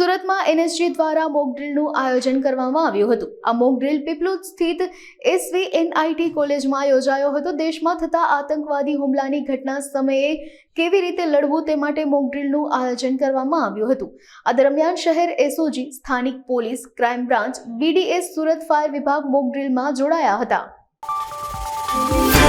સુરતમાં એનએસજી દ્વારા મોક ડ્રીલનું આયોજન કરવામાં આવ્યું હતું। આ મોક ડ્રીલ પીપલોદ સ્થિત SVNIT કોલેજમાં યોજાયો હતો। દેશમાં થતા આતંકવાદી હુમલાની ઘટના સમયે કેવી રીતે લડવું તે માટે મોક ડ્રીલનું આયોજન કરવામાં આવ્યું હતું। આ દરમિયાન શહેર SOG, સ્થાનિક police, crime branch, BDS, Surat fire વિભાગ મોક ડ્રીલમાં જોડાયા હતા।